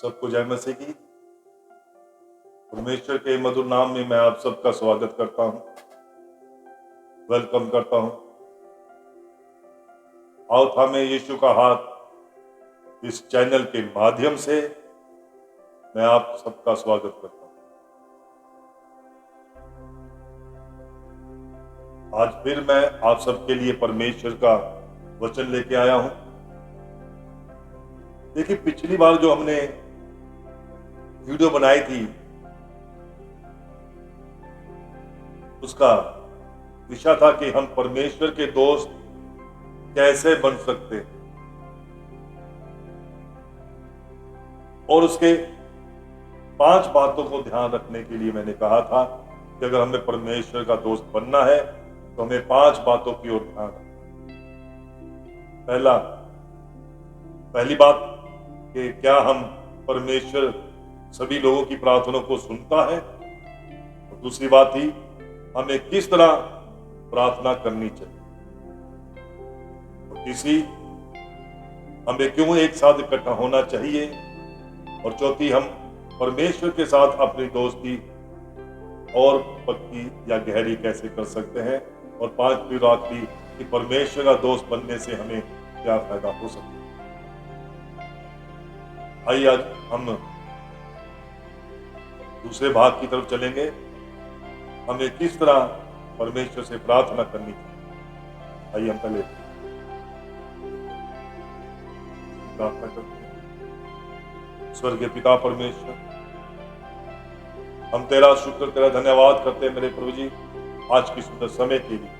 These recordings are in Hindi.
सबको जय मसीह की। परमेश्वर के मधुर नाम में मैं आप सबका स्वागत करता हूं, वेलकम करता हूं। आओ थामे यीशु का हाथ इस चैनल के माध्यम से मैं आप सबका स्वागत करता हूं। आज फिर मैं आप सबके लिए परमेश्वर का वचन लेके आया हूं। देखिए, पिछली बार जो हमने वीडियो बनाई थी उसका विषय था कि हम परमेश्वर के दोस्त कैसे बन सकते हैं, और उसके 5 बातों को ध्यान रखने के लिए मैंने कहा था कि अगर हमें परमेश्वर का दोस्त बनना है तो हमें 5 बातों की ओर ध्यान रखना। पहली बात कि क्या हम परमेश्वर सभी लोगों की प्रार्थनाओं को सुनता है, और दूसरी बात ही हमें किस तरह प्रार्थना करनी चाहिए, और तीसरी हमें क्यों एक साथ इकट्ठा होना चाहिए, और चौथी हम परमेश्वर के साथ अपनी दोस्ती और पक्की या गहरी कैसे कर सकते हैं, और 5वीं और आखिरी कि परमेश्वर का दोस्त बनने से हमें क्या फायदा हो सकता है। आइए आज हम दूसरे भाग की तरफ चलेंगे। हमें किस तरह परमेश्वर से प्रार्थना करनी चाहिए। आइए हम पहले प्रार्थना करते हैं। स्वर्गीय पिता परमेश्वर, हम तेरा शुक्र तेरा धन्यवाद करते हैं मेरे प्रभु जी, आज की सुंदर समय के लिए।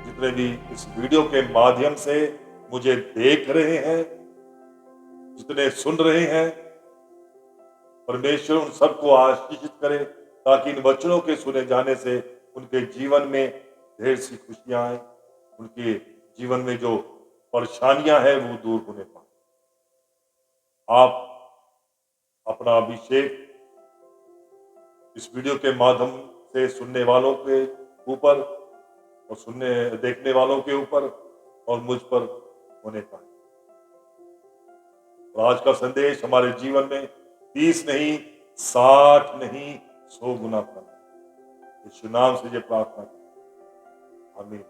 जितने भी इस वीडियो के माध्यम से मुझे देख रहे हैं, जितने सुन रहे हैं, परमेश्वर उन सबको आशीषित करे, ताकि इन वचनों के सुने जाने से उनके जीवन में ढेर सी खुशियां आए, उनके जीवन में जो परेशानियां हैं वो दूर होने पाए। आप अपना अभिषेक इस वीडियो के माध्यम से सुनने वालों के ऊपर और देखने वालों के ऊपर और मुझ पर होने पाए, और आज का संदेश हमारे जीवन में 30 नहीं, 60 नहीं, 100 गुना फल। यीशु नाम से ये प्रार्थना करते, आमीन।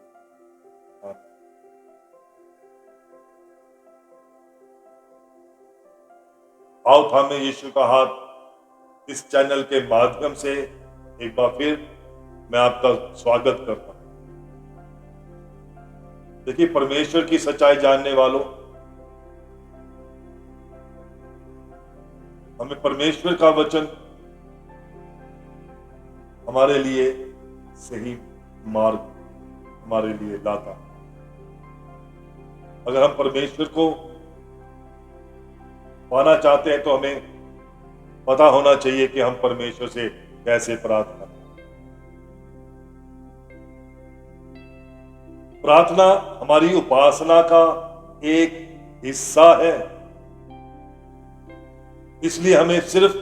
आओ थामे यीशु का हाथ इस चैनल के माध्यम से एक बार फिर मैं आपका स्वागत करता हूं। देखिए, परमेश्वर की सच्चाई जानने वालों, हमें परमेश्वर का वचन हमारे लिए सही मार्ग हमारे लिए लाता। अगर हम परमेश्वर को पाना चाहते हैं तो हमें पता होना चाहिए कि हम परमेश्वर से कैसे प्रार्थना करें। प्रार्थना हमारी उपासना का एक हिस्सा है, इसलिए हमें सिर्फ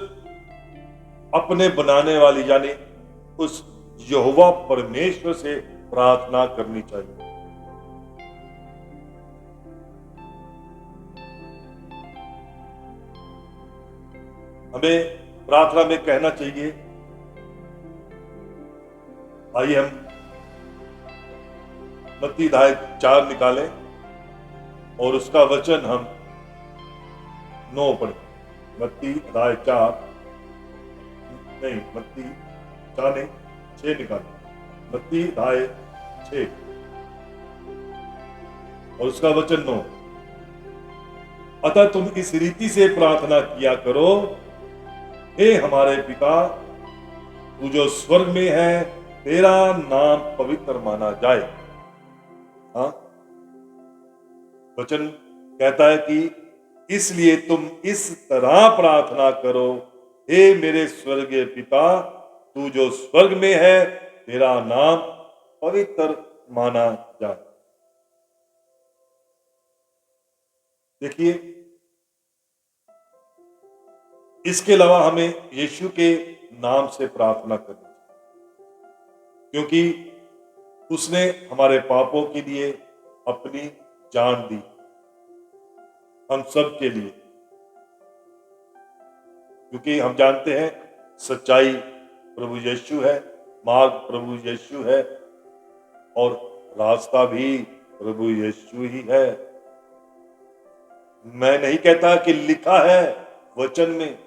अपने बनाने वाली यानी उस यहोवा परमेश्वर से प्रार्थना करनी चाहिए। हमें प्रार्थना में कहना चाहिए। आइए हम मत्ती अध्याय 4 निकालें और उसका वचन हम 9 पढ़ें। मत्ती अध्याय 4 नहीं, मत्ती 4 नहीं, 6 निकालें। मत्ती अध्याय 6 और उसका वचन 9। अतः तुम इस रीति से प्रार्थना किया करो, हे हमारे पिता, तू जो स्वर्ग में है, तेरा नाम पवित्र माना जाए। हाँ, वचन कहता है कि इसलिए तुम इस तरह प्रार्थना करो, हे मेरे स्वर्गीय पिता, तू जो स्वर्ग में है, तेरा नाम पवित्र माना जाए। देखिए, इसके अलावा हमें यीशु के नाम से प्रार्थना करनी चाहिए, क्योंकि उसने हमारे पापों के लिए अपनी जान दी, हम सब के लिए। क्योंकि हम जानते हैं सच्चाई प्रभु यीशु है, मार्ग प्रभु यीशु है और रास्ता भी प्रभु यीशु ही है। मैं नहीं कहता कि लिखा है वचन में।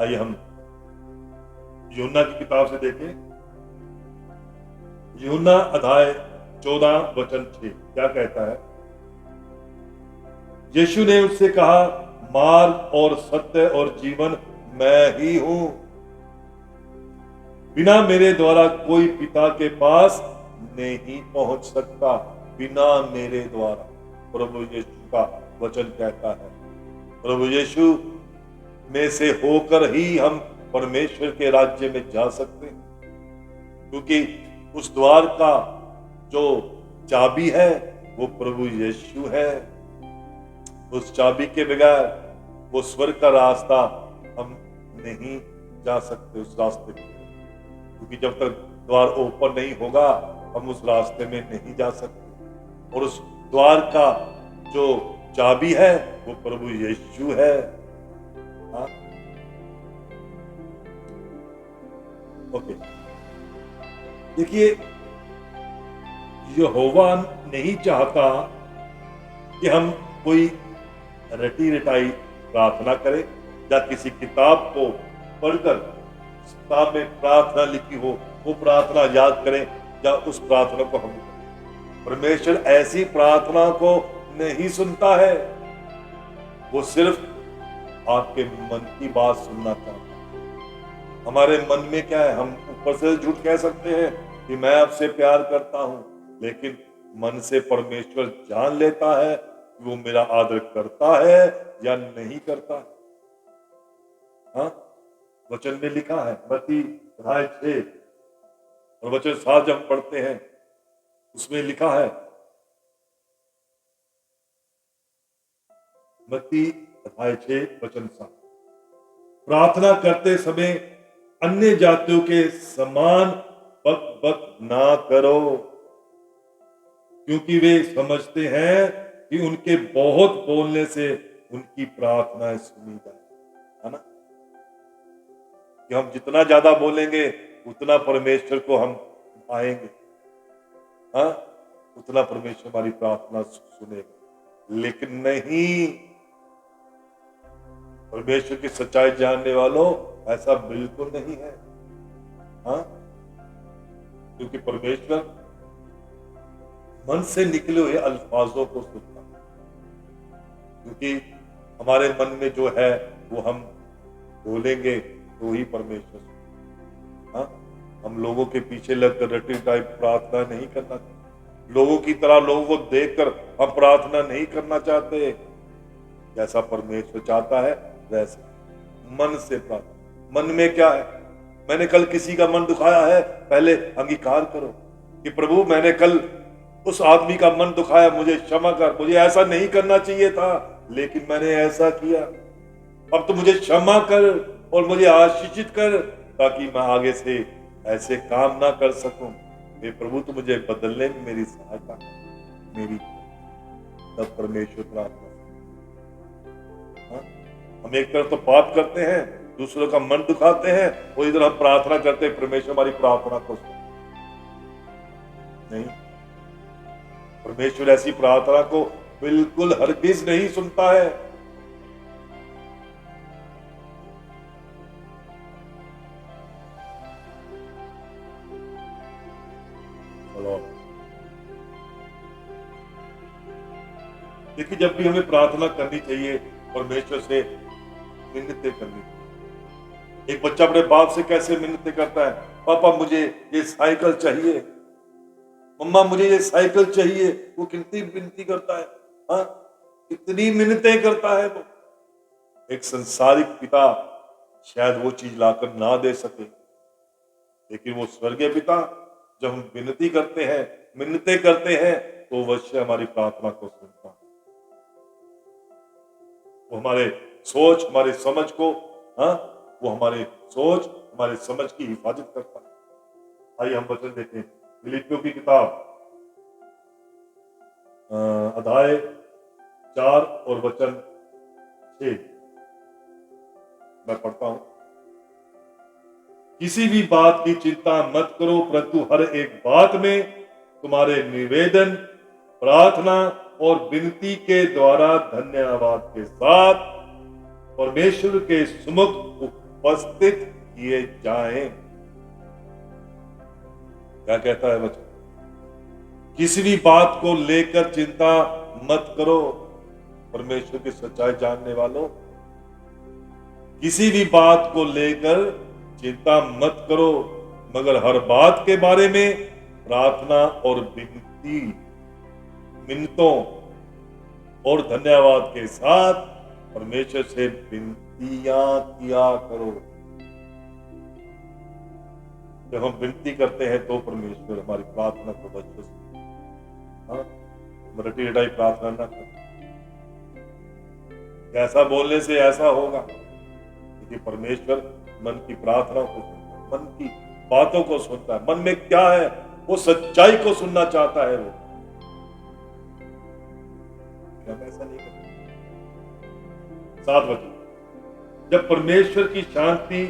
आइए हम यूहन्ना की किताब से देखें, यूहन्ना अध्याय 14 वचन 6 क्या कहता है। यीशु ने उससे कहा, मार्ग और सत्य और जीवन मैं ही हूं, बिना मेरे द्वारा कोई पिता के पास नहीं पहुंच सकता। बिना मेरे द्वारा, प्रभु यीशु का वचन कहता है। प्रभु यीशु में से होकर ही हम परमेश्वर के राज्य में जा सकते हैं, क्योंकि उस द्वार का जो चाबी है वो प्रभु यीशु है। उस चाबी के बगैर वो स्वर्ग का रास्ता हम नहीं जा सकते उस रास्ते पे, क्योंकि जब तक द्वार ओपन नहीं होगा हम उस रास्ते में नहीं जा सकते। और उस द्वार का जो चाबी है वो प्रभु यीशु है। हाँ? ओके, देखिए यहोवा नहीं चाहता कि हम कोई रटी रटाई प्रार्थना करें या किसी किताब को पढ़कर किताब में प्रार्थना लिखी हो वो प्रार्थना याद करें या उस प्रार्थना को हम करें। परमेश्वर ऐसी प्रार्थना को नहीं सुनता है, वो सिर्फ आपके मन की बात सुनना चाहता है। हमारे मन में क्या है, हम ऊपर से झूठ कह सकते हैं कि मैं आपसे प्यार करता हूं, लेकिन मन से परमेश्वर जान लेता है कि वो मेरा आदर करता है या नहीं करता है। हाँ, वचन में लिखा है, मत्ती अध्याय 6 और वचन 7 जब हम पढ़ते हैं उसमें लिखा है, मत्ती अध्याय 6 वचन 7, प्रार्थना करते समय अन्य जातियों के समान बक बक ना करो, क्योंकि वे समझते हैं कि उनके बहुत बोलने से उनकी प्रार्थनाएं सुनी जाए। है ना, कि हम जितना ज्यादा बोलेंगे उतना परमेश्वर को हम पाएंगे। हाँ, उतना परमेश्वर हमारी प्रार्थना सुनेगा। लेकिन नहीं, परमेश्वर की सच्चाई जानने वालों ऐसा बिल्कुल नहीं है। हाँ, क्योंकि परमेश्वर मन से निकले हुए अल्फाजों को सुनता है, क्योंकि हमारे मन में जो है वो हम बोलेंगे तो ही परमेश्वर सुनेगा। हाँ, हम लोगों के पीछे लगकर रटी टाइप प्रार्थना नहीं करना चाहते, लोगों की तरह लोगों को देखकर हम प्रार्थना नहीं करना चाहते। जैसा परमेश्वर चाहता है वैसे मन से प्रार्थना। मन में क्या है, मैंने कल किसी का मन दुखाया है, पहले अंगीकार करो कि प्रभु मैंने कल उस आदमी का मन दुखाया, मुझे क्षमा कर, मुझे ऐसा नहीं करना चाहिए था लेकिन मैंने ऐसा किया, अब तो मुझे क्षमा कर और मुझे आशीषित कर, ताकि मैं आगे से ऐसे काम ना कर सकूं। हे प्रभु तू मुझे बदलने में मेरी सहायता मेरी, तब परमेश्वर प्रार्थना। हम एक तरफ तो पाप करते हैं, दूसरों का मन दुखाते हैं, और इधर हम प्रार्थना करते हैं परमेश्वर हमारी प्रार्थना को सुने। नहीं, परमेश्वर ऐसी प्रार्थना को बिल्कुल हरगिज नहीं सुनता है। देखिए, जब भी हमें प्रार्थना करनी चाहिए परमेश्वर से मिन्नतें करनी चाहिए। एक बच्चा अपने बाप से कैसे मिन्नतें करता है, पापा मुझे ये साइकिल चाहिए, मम्मा मुझे ये साइकिल चाहिए, वो कितनी विनती करता है। हाँ, कितनी मिन्नतें करता है वो। एक संसारिक पिता शायद वो चीज लाकर ना दे सके, लेकिन वो स्वर्गीय पिता जब हम विनती करते हैं, मिन्नतें करते हैं, तो वह हमारी प्रार्थना को सुनता है। वो हमारे सोच, हमारे समझ को, हाँ, वो हमारे सोच, हमारे समझ की हिफाजत करता है। आइए हम वचन देखें, फिलिप्पियों की किताब अध्याय 4 और वचन 6। मैं पढ़ता हूं। किसी भी बात की चिंता मत करो, परंतु हर एक बात में तुम्हारे निवेदन, प्रार्थना और विनती के द्वारा धन्यवाद के साथ परमेश्वर के सम्मुख उपस्थित किए जाएं। क्या कहता है वचन? किसी भी बात को लेकर चिंता मत करो, परमेश्वर की सच्चाई जानने वालों। किसी भी बात को लेकर चिंता मत करो, मगर हर बात के बारे में प्रार्थना और मिन्नतों और धन्यवाद के साथ परमेश्वर से विनतियां किया करो। जब हम विनती करते हैं तो परमेश्वर हमारी प्रार्थना को बच्चों से रटी रटाई प्रार्थना न कर। ऐसा बोलने से ऐसा होगा, क्योंकि परमेश्वर मन की प्रार्थना को सुनता है, मन की बातों को सुनता है। मन में क्या है वो सच्चाई को सुनना चाहता है वो। हम ऐसा नहीं करते। 7 वचन, जब परमेश्वर की शांति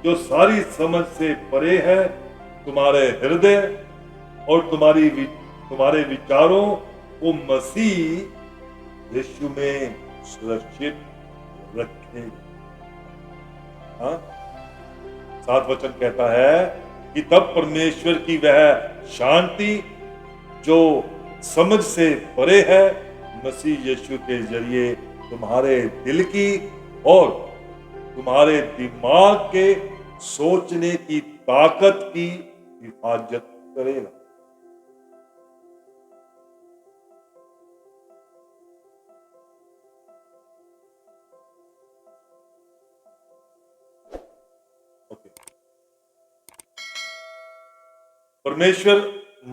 जो सारी समझ से परे है तुम्हारे हृदय और तुम्हारे विचारों को मसीह यीशु में सुरक्षित रखे। 7 वचन कहता है कि तब परमेश्वर की वह शांति जो समझ से परे है मसीह यीशु के जरिए तुम्हारे दिल की और तुम्हारे दिमाग के सोचने की ताकत की हिफाजत करेगा। परमेश्वर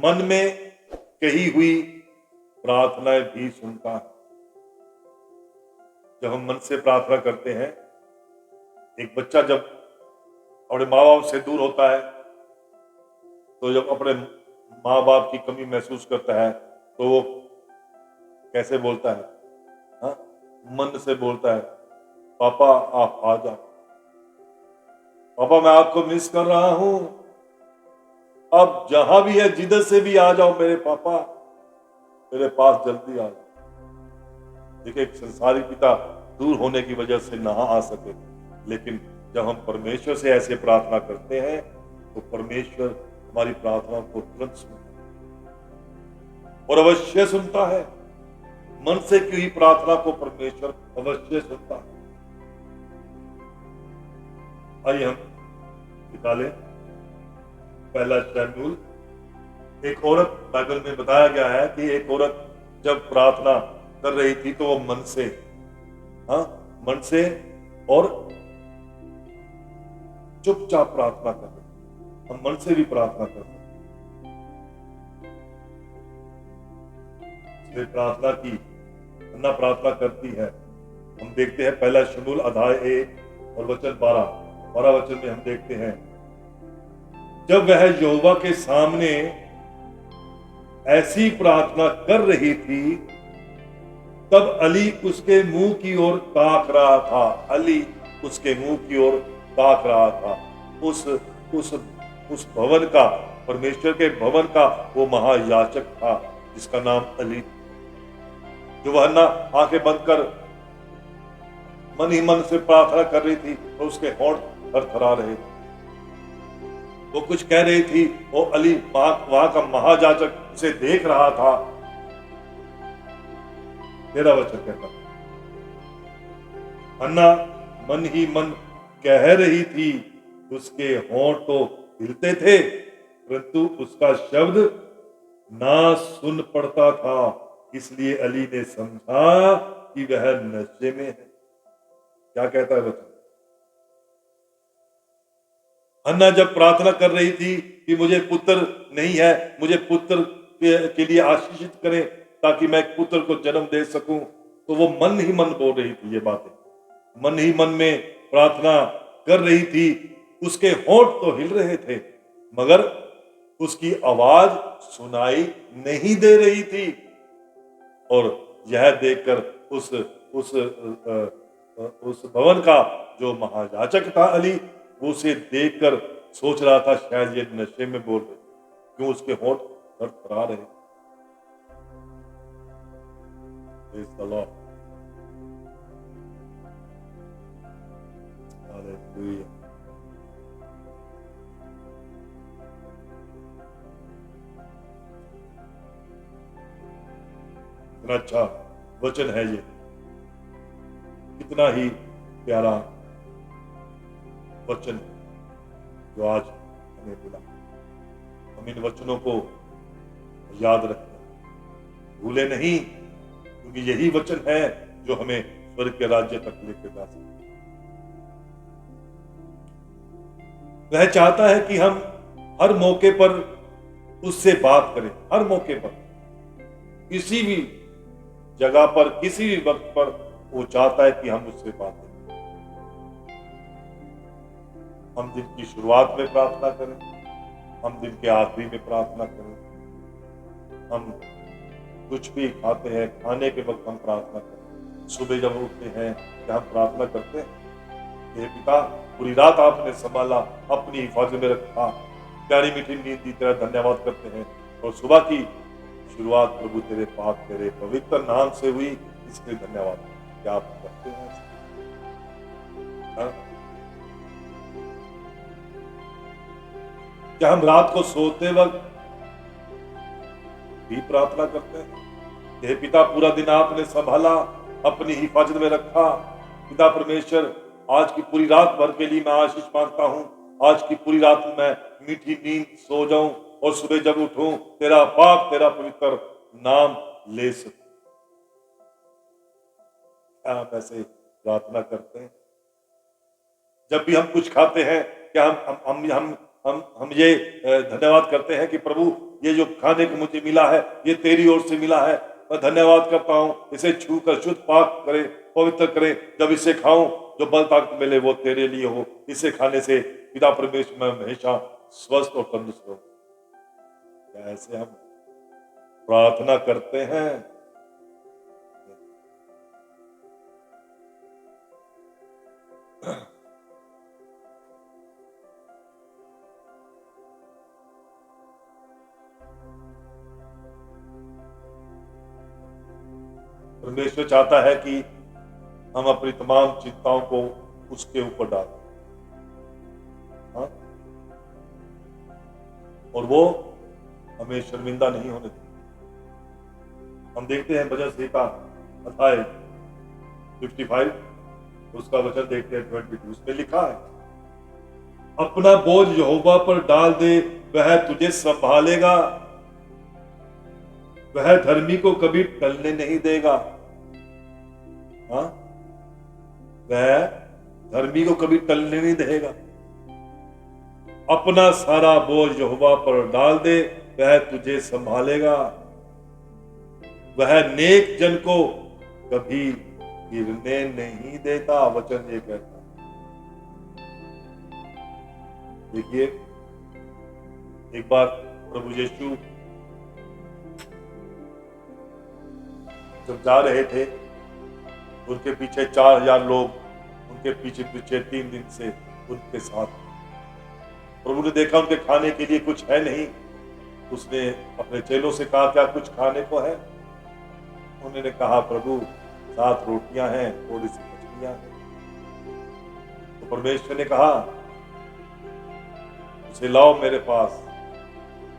मन में कही हुई प्रार्थनाएं भी सुनता है। जब हम मन से प्रार्थना करते हैं, एक बच्चा जब अपने माँ बाप से दूर होता है तो जब अपने माँ बाप की कमी महसूस करता है तो वो कैसे बोलता है? मन से बोलता है, पापा आप आ जाओ, पापा मैं आपको मिस कर रहा हूं, अब जहां भी है जिधर से भी आ जाओ मेरे पापा, मेरे पास जल्दी आ जाओ। देखिए, एक संसारी पिता दूर होने की वजह से ना आ सके, लेकिन जब हम परमेश्वर से ऐसे प्रार्थना करते हैं तो परमेश्वर हमारी प्रार्थना को तुरंत सुनता है और अवश्य सुनता है। मन से की हुई प्रार्थना को परमेश्वर अवश्य सुनता है। आइए हम निकालें पहला शमूएल। एक औरत, बाइबल में बताया गया है कि एक औरत जब प्रार्थना कर रही थी तो वो मन से और चुपचाप प्रार्थना कर रहे। हम मन से भी प्रार्थना कर सकते हैं। प्रार्थना की अन्ना प्रार्थना करती है। हम देखते हैं पहला शमूएल अध्याय 1 और वचन 12 वचन में हम देखते हैं, जब वह यहोवा के सामने ऐसी प्रार्थना कर रही थी तब अली उसके मुंह की ओर ताक रहा था। अली उसके मुंह की ओर ताक रहा था। उस भवन का, परमेश्वर के भवन का वो महायाजक था जिसका नाम अली, जो वह ना आंखें बंद कर मन ही मन से प्रार्थना कर रही थी और उसके होंठ थरथरा रहे थे। वो कुछ कह रही थी, वो अली वहां का महायाजक उसे देख रहा था। 13 वचन कहता, अन्ना मन ही मन कह रही थी, उसके होंठ तो हिलते थे परंतु उसका शब्द ना सुन पड़ता था, इसलिए अली ने समझा कि वह नशे में है। क्या कहता है वचन? हन्ना जब प्रार्थना कर रही थी कि मुझे पुत्र नहीं है, मुझे पुत्र के लिए आशीषित करें ताकि मैं एक पुत्र को जन्म दे सकूं, तो वो मन ही मन बोल रही थी ये बातें, मन ही मन में प्रार्थना कर रही थी। उसके होंठ तो हिल रहे थे मगर उसकी आवाज सुनाई नहीं दे रही थी। और यह देखकर उस उस भवन का जो महायाजक था अली, वो उसे देखकर सोच रहा था शायद ये नशे में बोल रहे, क्यों उसके होंठ थरथरा रहे। Praise the Lord. Hallelujah. कितना अच्छा वचन है ये, कितना ही प्यारा वचन जो आज हमें मिला। हम इन वचनों को याद रखें, भूले नहीं, क्योंकि यही वचन है जो हमें स्वर्ग के राज्य तक लेकर जा सकते। वह चाहता है कि हम हर मौके पर उससे बात करें, हर मौके पर, किसी भी जगह पर, किसी भी वक्त पर वो चाहता है कि हम उससे बात करें। हम दिन की शुरुआत में प्रार्थना करें, हम दिन के आखिरी में प्रार्थना करें, हम कुछ भी खाते हैं, खाने के वक्त हम प्रार्थना करें, सुबह जब उठते हैं क्या हम प्रार्थना करते हैं? हे पिता, पूरी रात आपने संभाला, अपनी हिफाजत में रखा, प्यारी मीठी नींद दी, तेरा धन्यवाद करते हैं। और सुबह की शुरुआत प्रभु तेरे पाक, तेरे पवित्र नाम से हुई, इसके लिए धन्यवाद। क्या आप करते हैं? क्या हम रात को सोते वक्त भी प्रार्थना करते हैं? हे पिता, पूरा दिन आपने संभाला, अपनी हिफाजत में रखा, पिता परमेश्वर, आज की पूरी रात भर के लिए मैं आशीष मांगता हूं, आज की पूरी रात मैं मीठी नींद सो जाऊं और सुबह जब उठूं तेरा पाक, तेरा पवित्र नाम ले सकूं। क्या आप ऐसे प्रार्थना करते हैं? जब भी हम कुछ खाते हैं, क्या हम ये धन्यवाद करते हैं कि प्रभु, ये जो खाने को मुझे मिला है ये तेरी ओर से मिला है, मैं धन्यवाद करता हूं, इसे छू कर शुद्ध पाक करे, पवित्र करे, जब इसे खाऊं जो बल ताकत मिले वो तेरे लिए हो, इसे खाने से पिता परमेश्वर में हमेशा स्वस्थ और तंदुरुस्त हो। क्या ऐसे हम प्रार्थना करते हैं? परमेश्वर चाहता है कि हम अपनी तमाम चिंताओं को उसके ऊपर डालें, हाँ? और वो हमें शर्मिंदा नहीं होने देते। हम देखते हैं भजन संहिता अध्याय 55, उसका वचन देखते हैं 22, उसमें लिखा है, अपना बोझ यहोवा पर डाल दे, वह तुझे संभालेगा, वह धर्मी को कभी टलने नहीं देगा। हाँ, वह धर्मी को कभी टलने नहीं देगा। अपना सारा बोझ यहोवा पर डाल दे, वह तुझे संभालेगा, वह नेक जन को कभी गिरने नहीं देता। वचन ये कहता है। देखिए, एक बार प्रभु यीशु जब जा रहे थे, उनके पीछे 4000 लोग उनके पीछे पीछे 3 दिन से उनके साथ। प्रभु ने देखा उनके खाने के लिए कुछ है नहीं, उसने अपने चेलों से कहा, क्या कुछ खाने को है? उन्होंने कहा, प्रभु 7 रोटियां हैं, थोड़ी सी मछलियां हैं। तो परमेश्वर ने कहा, उसे लाओ मेरे पास।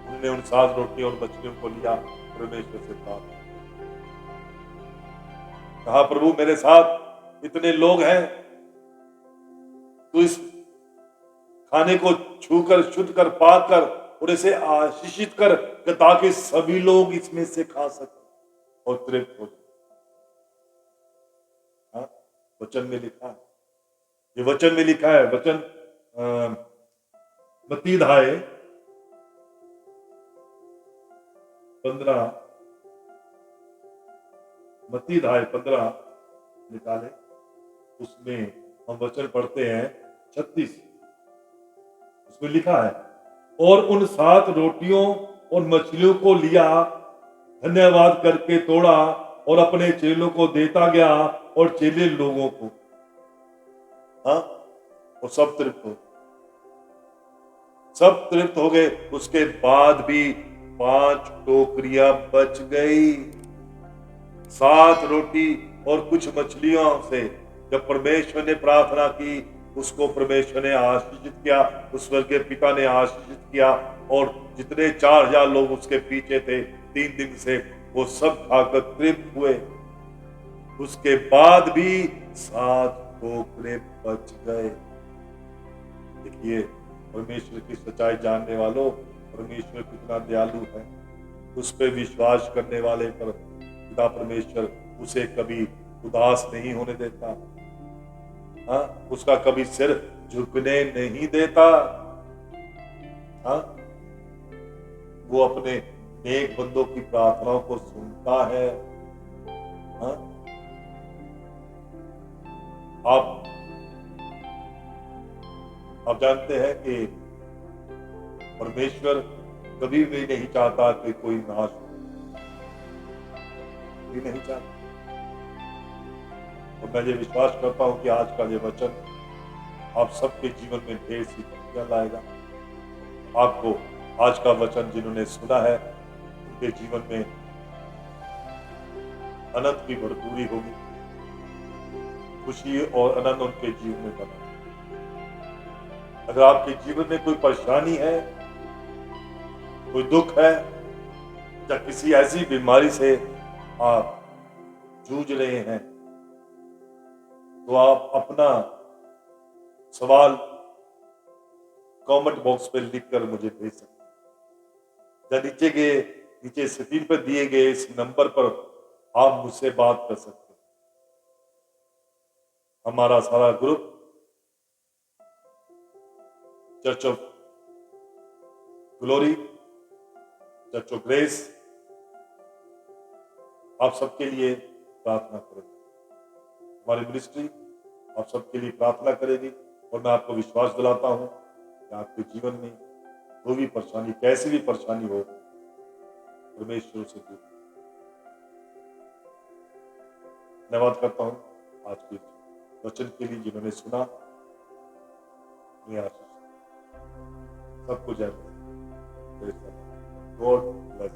उन्होंने उन 7 रोटियों और मछलियों को लिया, परमेश्वर से प्रार्थना, कहा, प्रभु मेरे साथ इतने लोग हैं, तू इस खाने को छूकर, शुद्ध कर, पाक कर और इसे आशीषित कर, ताकि सभी लोग इसमें से खा सकें और तृप्त हो जाए। हाँ, वचन में लिखा है, ये वचन में लिखा है। वचन मत्ती अध्याय 15 निकाले, उसमें हम वचन पढ़ते हैं 36। उसमें लिखा है, और उन 7 रोटियों और मछलियों को लिया, धन्यवाद करके तोड़ा और अपने चेलों को देता गया, और चेले लोगों को हाँ, वो सब तृप्त हो गए। उसके बाद भी 5 टोकरियां बच गई, 7 रोटी और कुछ मछलियों से। जब परमेश्वर ने प्रार्थना की, उसको परमेश्वर ने आशीषित किया, उस स्वर्गीय पिता ने आशीषित किया, और जितने 4000 लोग उसके पीछे थे 3 दिन से, वो सब खाकर तृप्त हुए। उसके बाद भी 7 टोकरे बच गए। देखिए, परमेश्वर की सच्चाई जानने वालों, परमेश्वर कितना दयालु है। उस पर विश्वास करने वाले पर पिता परमेश्वर उसे कभी उदास नहीं होने देता। हाँ, उसका कभी सिर झुकने नहीं देता। हाँ, वो अपने नेक बंदों की प्रार्थनाओं को सुनता है। हाँ, आप जानते हैं कि परमेश्वर कभी भी नहीं चाहता कि कोई नाश हो, भी नहीं चाहता। और मैं ये विश्वास करता हूं कि आज का ये वचन आप सबके जीवन में ढेर सी खुशियां लाएगा। आपको आज का वचन जिन्होंने सुना है, उनके जीवन में अनंत की भरपूरी होगी, खुशी और आनंद उनके जीवन में बना। अगर आपके जीवन में कोई परेशानी है, कोई दुख है, या किसी ऐसी बीमारी से आप जूझ रहे हैं, तो आप अपना सवाल कमेंट बॉक्स में लिखकर मुझे भेज सकते हैं, या नीचे स्क्रीन पर दिए गए इस नंबर पर आप मुझसे बात कर सकते हैं। हमारा सारा group church of glory, church of grace आप सबके लिए प्रार्थना करेगी। हमारी मिनिस्ट्री आप सबके लिए प्रार्थना करेगी। और मैं आपको विश्वास दिलाता हूं कि आपके जीवन में कोई भी परेशानी, कैसी भी परेशानी हो, परमेश्वर से दूर। धन्यवाद करता हूं आज के वचन के लिए जिन्होंने सुना। सबको जय। God bless.